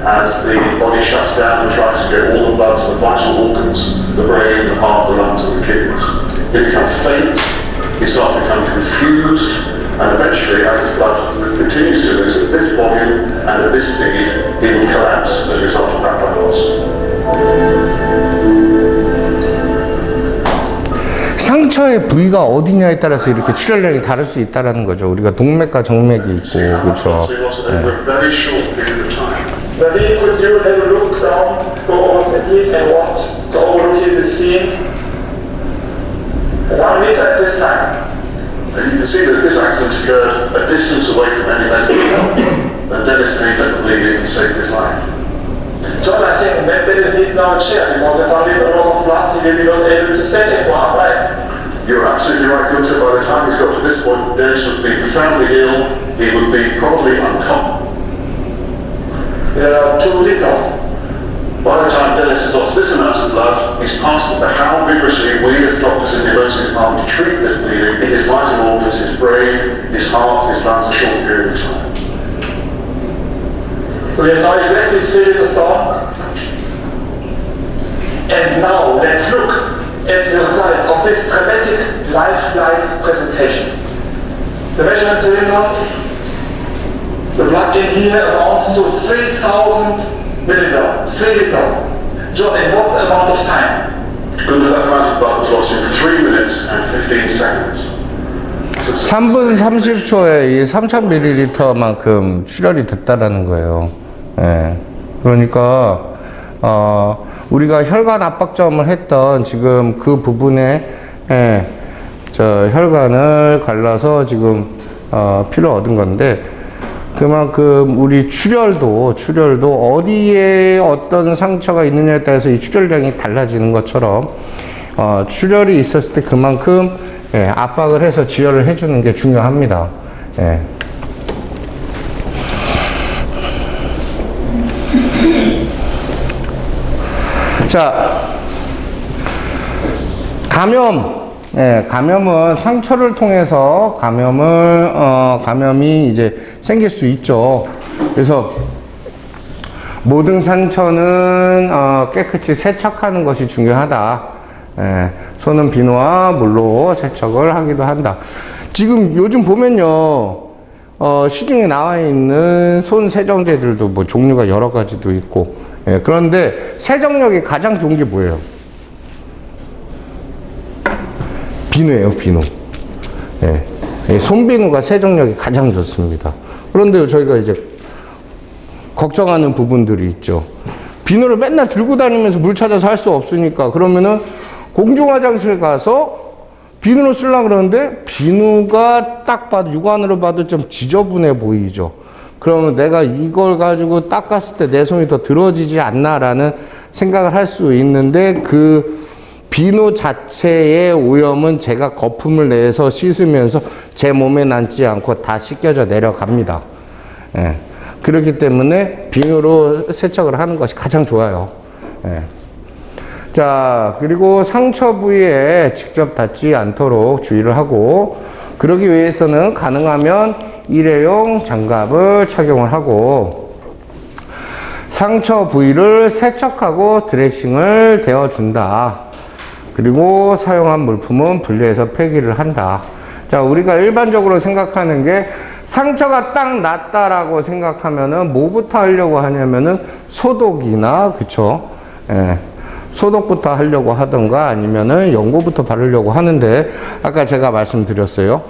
as the body shuts down and tries to get all the blood to the vital organs, the brain, the heart, the lungs and the kidneys. It becomes faint, it starts to become confused, and eventually as the blood continues to lose at this volume and at this speed, it will collapse as a result of that blood loss. 상처의 부위가 어디냐에 따라서 이렇게 출혈량이 다를 수 있다는 거죠. 우리가 동맥과 정맥이 있고, 그렇죠. Then could you have a look down, go over the knees and watch to overlook the scene? 1 meter at this time. And you can see that this accident occurred a distance away from any medical help, and Dennis Lee didn't believe and saved his life. John, I think that Dennis needs now a chair because there's only a lot of blood, he will be not able to stand anymore upright. You're absolutely right, Gunther. By the time he's got to this point, Dennis would be profoundly ill. He would be probably unconscious. 2 liters. By the time Dennis has lost this amount of blood, he's passed the how vigorously we as doctors in the emergency department treat this bleeding in his vital organs, his brain, his heart, his lungs, a short period of time. So we have now exactly 3 liters down. And now let's look at the result of this dramatic lifelike presentation. The measurement cylinder, the blood in here amounts to 3,000 milliliter, 3 liter. John, in what amount of time? Gunther, that amount of blood was lost in 3 minutes and 15 seconds. 3분 30초에 이 3,000ml만큼 출혈이 됐다라는 거예요. 예. 그러니까, 우리가 혈관 압박점을 했던 지금 그 부분에, 예, 혈관을 갈라서 지금, 피를 얻은 건데, 그만큼 우리 출혈도 어디에 어떤 상처가 있느냐에 따라서 이 출혈량이 달라지는 것처럼, 출혈이 있었을 때 그만큼, 예, 압박을 해서 지혈을 해주는 게 중요합니다. 예. 자, 감염. 예, 감염은 상처를 통해서 감염이 이제 생길 수 있죠. 그래서 모든 상처는 깨끗이 세척하는 것이 중요하다. 예, 손은 비누와 물로 세척을 하기도 한다. 지금 요즘 보면요, 시중에 나와 있는 손 세정제들도 뭐 종류가 여러 가지도 있고, 예, 그런데 세정력이 가장 좋은 게 뭐예요? 비누예요, 비누. 예, 손비누가 세정력이 가장 좋습니다. 그런데 저희가 이제 걱정하는 부분들이 있죠. 비누를 맨날 들고 다니면서 물 찾아서 할 수 없으니까 그러면은 공중화장실 가서 비누를 쓰려고 그러는데 비누가 딱 봐도 육안으로 봐도 좀 지저분해 보이죠. 그러면 내가 이걸 가지고 닦았을 때 내 손이 더 들어지지 않나라는 생각을 할 수 있는데 그 비누 자체의 오염은 제가 거품을 내서 씻으면서 제 몸에 남지 않고 다 씻겨져 내려갑니다. 예. 그렇기 때문에 비누로 세척을 하는 것이 가장 좋아요. 예. 자, 그리고 상처 부위에 직접 닿지 않도록 주의를 하고, 그러기 위해서는 가능하면 일회용 장갑을 착용을 하고, 상처 부위를 세척하고 드레싱을 되어준다. 그리고 사용한 물품은 분리해서 폐기를 한다. 자, 우리가 일반적으로 생각하는 게 상처가 딱 났다라고 생각하면은 뭐부터 하려고 하냐면은 소독이나, 그쵸? 예. 소독부터 하려고 하던가 아니면은 연고부터 바르려고 하는데, 아까 제가 말씀드렸어요.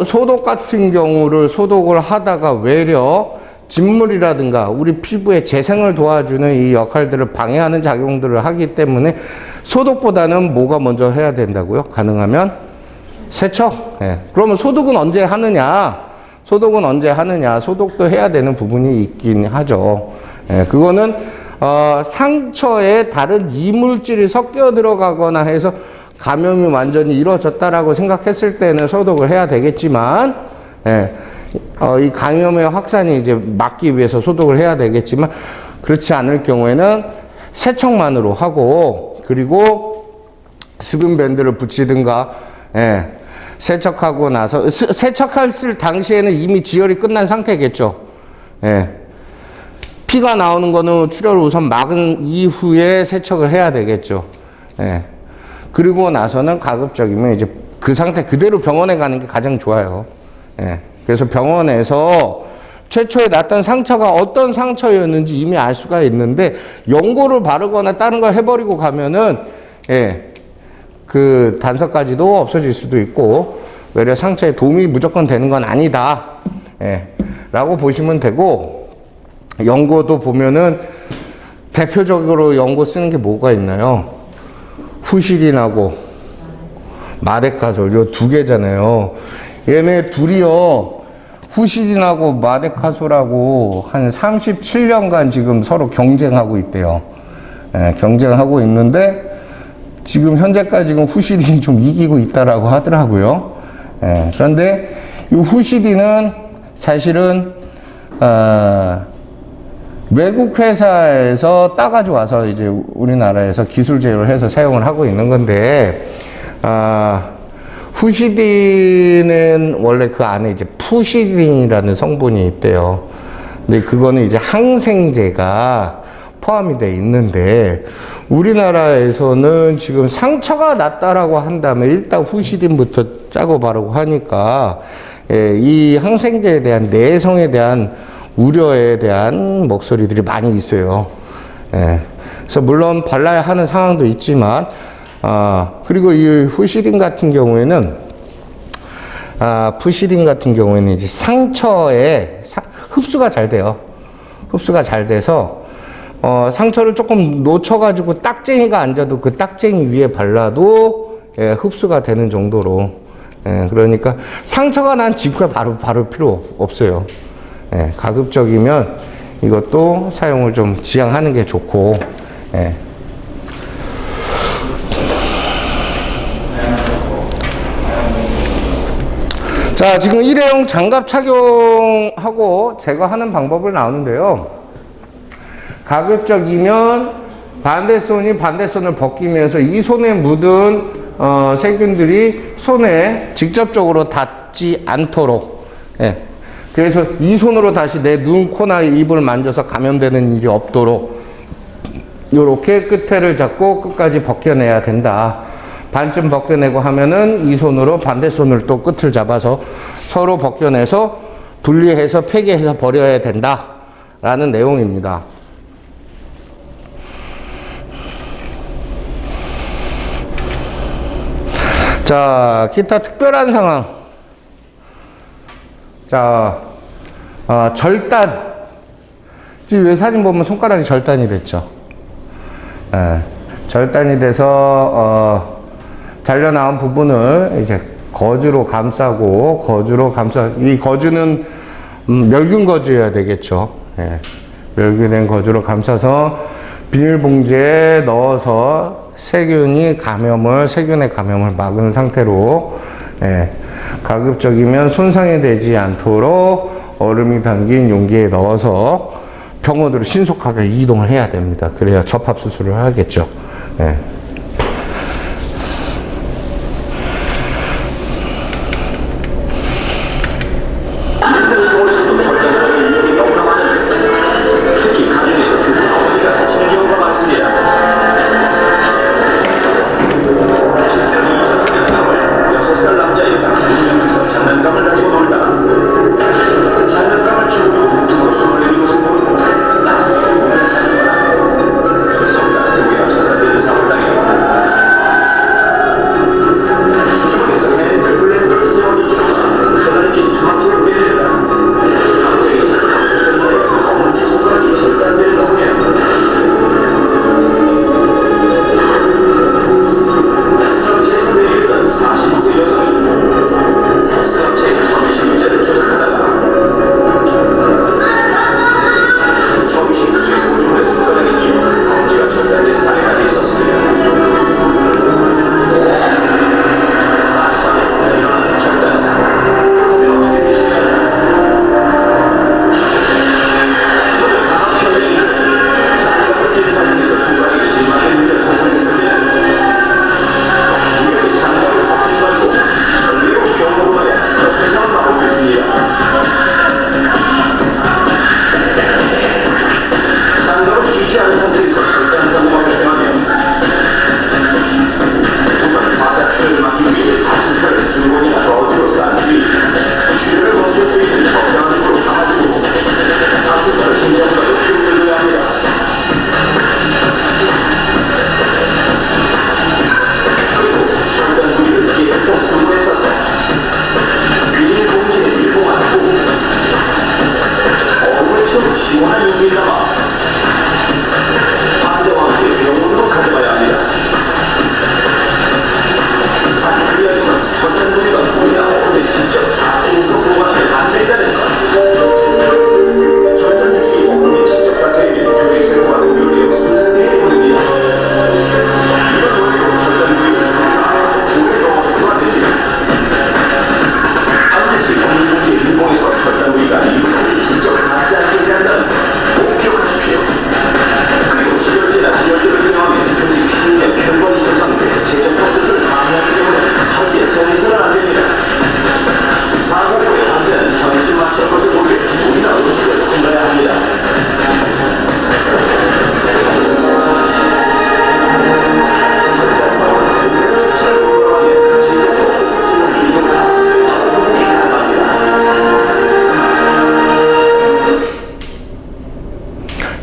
소독 같은 경우를 소독을 하다가 외려 진물이라든가 우리 피부의 재생을 도와주는 이 역할들을 방해하는 작용들을 하기 때문에 소독보다는 뭐가 먼저 해야 된다고요? 가능하면 세척. 예. 그러면 소독은 언제 하느냐? 소독은 언제 하느냐? 소독도 해야 되는 부분이 있긴 하죠. 예. 그거는 상처에 다른 이물질이 섞여 들어가거나 해서 감염이 완전히 이루어졌다라고 생각했을 때는 소독을 해야 되겠지만, 예. 이 감염의 확산이 이제 막기 위해서 소독을 해야 되겠지만, 그렇지 않을 경우에는 세척만으로 하고, 그리고 수분 밴드를 붙이든가, 예. 세척하고 나서, 세척했을 당시에는 이미 지혈이 끝난 상태겠죠. 예. 피가 나오는 거는 출혈을 우선 막은 이후에 세척을 해야 되겠죠. 예. 그리고 나서는 가급적이면 이제 그 상태 그대로 병원에 가는 게 가장 좋아요. 예. 그래서 병원에서 최초에 났던 상처가 어떤 상처였는지 이미 알 수가 있는데, 연고를 바르거나 다른 걸 해버리고 가면은, 예, 그 단서까지도 없어질 수도 있고, 외려 상처에 도움이 무조건 되는 건 아니다. 예, 라고 보시면 되고, 연고도 보면은 대표적으로 연고 쓰는 게 뭐가 있나요? 후시딘하고 마데카솔, 요 두 개잖아요. 얘네 둘이요, 후시딘하고 마데카솔하고 한 37년간 지금 서로 경쟁하고 있대요. 예, 경쟁하고 있는데, 지금 현재까지 지금 후시딘이 좀 이기고 있다라고 하더라고요. 예, 그런데 이 후시딘은 사실은, 외국 회사에서 따가지고 와서 이제 우리나라에서 기술 제휴를 해서 사용을 하고 있는 건데, 후시딘은 원래 그 안에 이제 푸시딘이라는 성분이 있대요. 근데 그거는 이제 항생제가 포함이 돼 있는데, 우리나라에서는 지금 상처가 났다라고 한다면 일단 후시딘부터 짜고 바르고 하니까, 예, 이 항생제에 대한 내성에 대한 우려에 대한 목소리들이 많이 있어요. 예. 그래서 물론 발라야 하는 상황도 있지만, 그리고 이 후시딘 같은 경우에는, 푸시딘 같은 경우에는 이제 상처에 흡수가 잘 돼요. 흡수가 잘 돼서, 상처를 조금 놓쳐가지고 딱쟁이가 앉아도 그 딱쟁이 위에 발라도, 예, 흡수가 되는 정도로. 예, 그러니까 상처가 난 직후에 바로 필요 없어요. 예, 가급적이면 이것도 사용을 좀 지양하는 게 좋고, 예. 자, 지금 일회용 장갑 착용하고 제거하는 방법을 나오는데요. 가급적이면 반대손이 반대손을 벗기면서 이 손에 묻은 세균들이 손에 직접적으로 닿지 않도록, 예. 그래서 이 손으로 다시 내 눈, 코나 입을 만져서 감염되는 일이 없도록 이렇게 끝에를 잡고 끝까지 벗겨내야 된다. 반쯤 벗겨내고 하면은 이 손으로 반대손을 또 끝을 잡아서 서로 벗겨내서 분리해서 폐기해서 버려야 된다 라는 내용입니다. 자, 기타 특별한 상황. 자, 절단. 지금 왜 사진 보면 손가락이 절단이 됐죠? 예, 절단이 돼서 잘려나온 부분을 이제 거즈로 감싸고, 이 거즈는 멸균 거즈여야 되겠죠. 예, 멸균된 거즈로 감싸서 비닐봉지에 넣어서 세균의 감염을 막은 상태로, 예, 가급적이면 손상이 되지 않도록 얼음이 담긴 용기에 넣어서 병원으로 신속하게 이동을 해야 됩니다. 그래야 접합 수술을 하겠죠. 예. SNS에서도 절단사의 위험이 너무나 많은데, 특히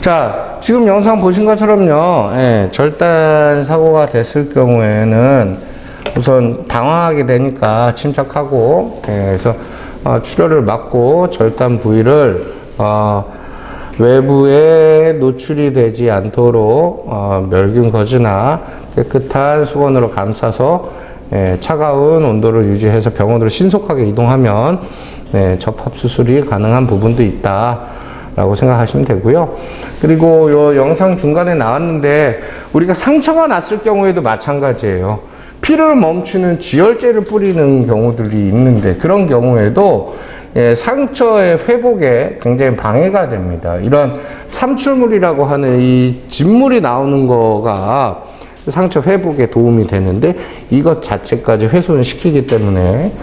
자, 지금 영상 보신 것처럼요, 예, 절단 사고가 됐을 경우에는 우선 당황하게 되니까 침착하고, 예, 그래서 출혈을 막고 절단 부위를 외부에 노출이 되지 않도록 멸균 거즈나 깨끗한 수건으로 감싸서 차가운 온도를 유지해서 병원으로 신속하게 이동하면 접합 수술이 가능한 부분도 있다 라고 생각하시면 되고요. 그리고 요 영상 중간에 나왔는데 우리가 상처가 났을 경우에도 마찬가지예요. 피를 멈추는 지혈제를 뿌리는 경우들이 있는데 그런 경우에도 상처의 회복에 굉장히 방해가 됩니다. 이런 삼출물이라고 하는 이 진물이 나오는 거가 상처 회복에 도움이 되는데 이것 자체까지 훼손시키기 때문에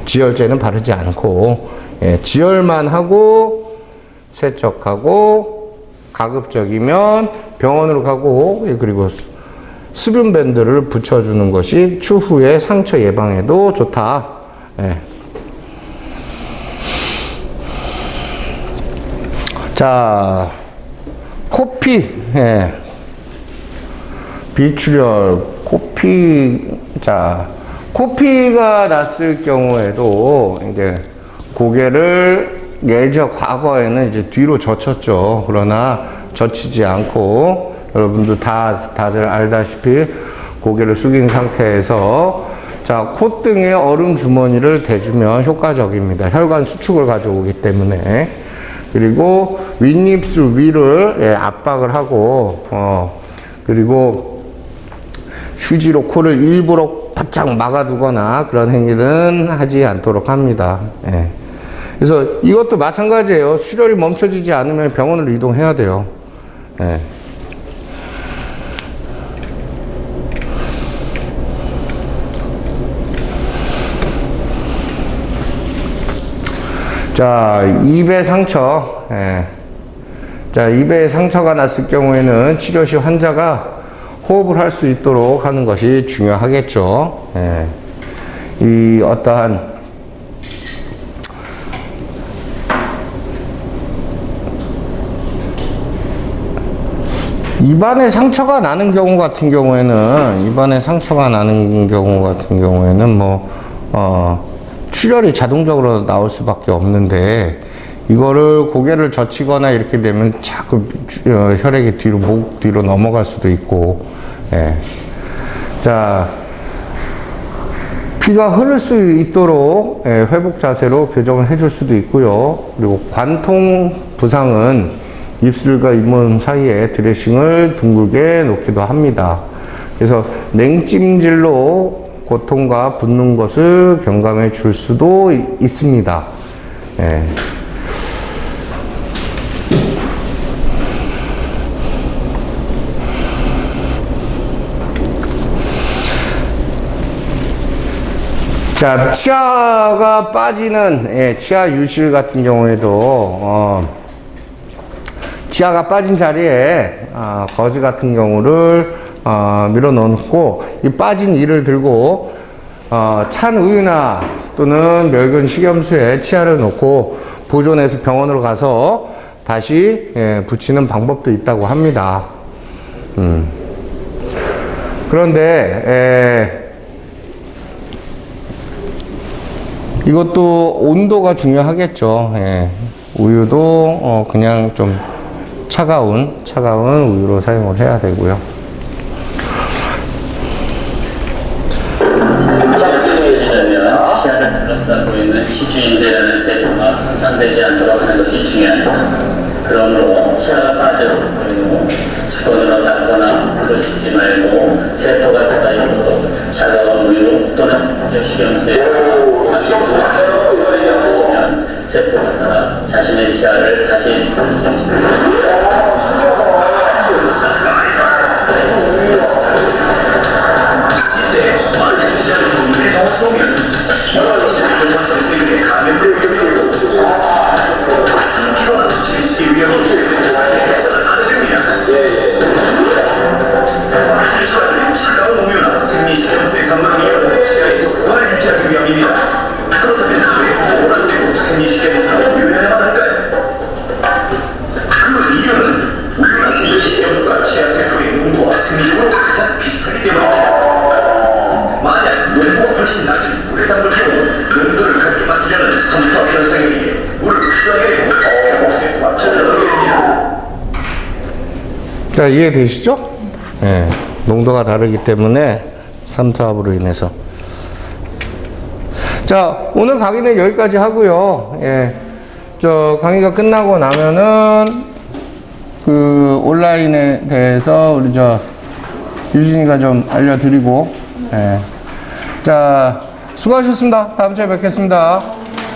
지혈제는 바르지 않고 지혈만 하고 세척하고 가급적이면 병원으로 가고 그리고 수분 밴드를 붙여주는 것이 추후에 상처 예방에도 좋다. 자, 코피, 비출혈, 코피, 자, 코피가 났을 경우에도 이제 고개를 과거에는 이제 뒤로 젖혔죠. 그러나 젖히지 않고 여러분도 다들 알다시피 고개를 숙인 상태에서 자, 콧등에 얼음 주머니를 대주면 효과적입니다. 혈관 수축을 가져오기 때문에. 그리고 윗입술 위를 압박을 하고 그리고 휴지로 코를 일부러 바짝 막아두거나 그런 행위는 하지 않도록 합니다. 그래서 이것도 마찬가지예요. 출혈이 멈춰지지 않으면 병원을 이동해야 돼요. 자, 입에 상처. 자, 입에 상처가 났을 경우에는 치료 시 환자가 호흡을 할 수 있도록 하는 것이 중요하겠죠. 이 어떠한 입안에 상처가 나는 경우 같은 경우에는 출혈이 자동적으로 나올 수밖에 없는데 이거를 고개를 젖히거나 이렇게 되면 자꾸 혈액이 목 뒤로 넘어갈 수도 있고, 자, 피가 흐를 수 있도록 회복 자세로 교정을 해줄 수도 있고요. 그리고 관통 부상은 입술과 잇몸 사이에 드레싱을 둥글게 놓기도 합니다. 그래서 냉찜질로 고통과 붓는 것을 경감해 줄 수도 있습니다. 자, 치아가 빠지는 치아 유실 같은 경우에도 치아가 빠진 자리에 거즈 같은 경우를 밀어 넣고 이 빠진 이를 들고 찬 우유나 또는 멸균 식염수에 치아를 넣고 보존해서 병원으로 가서 다시 붙이는 방법도 있다고 합니다. 그런데 이것도 온도가 중요하겠죠. 우유도 그냥 좀 차가운 우유로 사용을 해야 되고요. 치아를 치아를 둘러싸고 있는 치주인대라는 세포가 손상되지 않도록 하는 것이 중요합니다. 그러므로 치아가 빠졌을 경우 수건으로 닦거나 물로 씻지 말고 세포가 살아있도록 차가운 우유 또는 식염수에 하시면 세포가 살아 자신의 치아를 다시 쓸 수 있습니다. 이때 만약 치아를 물에 넣었으면 혈관성 세균에 감염될 위험이 있고 삼키거나 질식의 위험이 해서는 안 됩니다. 질식하는 차가운 우유나 생리식염수에 담그는 이유는 치아의 습관을 유지하기 위함입니다. 그렇다면 왜 오란되고 생리식염수나 우유여야만 할까요? 그 이유는 자, 이해되시죠? 예. 농도가 다르기 때문에 삼투압으로 인해서. 자, 오늘 강의는 여기까지 하고요. 예. 저 강의가 끝나고 나면은 그 온라인에 대해서 우리 저 유진이가 좀 알려드리고, 예. 자, 수고하셨습니다. 다음 주에 뵙겠습니다.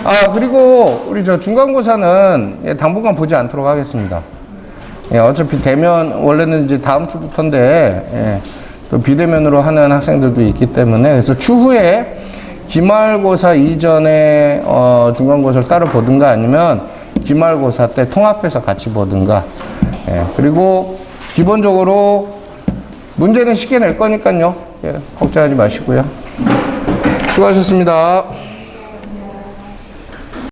아, 그리고 우리 저 중간고사는 예, 당분간 보지 않도록 하겠습니다. 예, 어차피 대면, 원래는 이제 다음 주부터인데, 예, 또 비대면으로 하는 학생들도 있기 때문에, 그래서 추후에 기말고사 이전에, 중간고사를 따로 보든가 아니면 기말고사 때 통합해서 같이 보든가, 예, 그리고 기본적으로 문제는 쉽게 낼 거니까요. 예, 걱정하지 마시고요. 수고하셨습니다.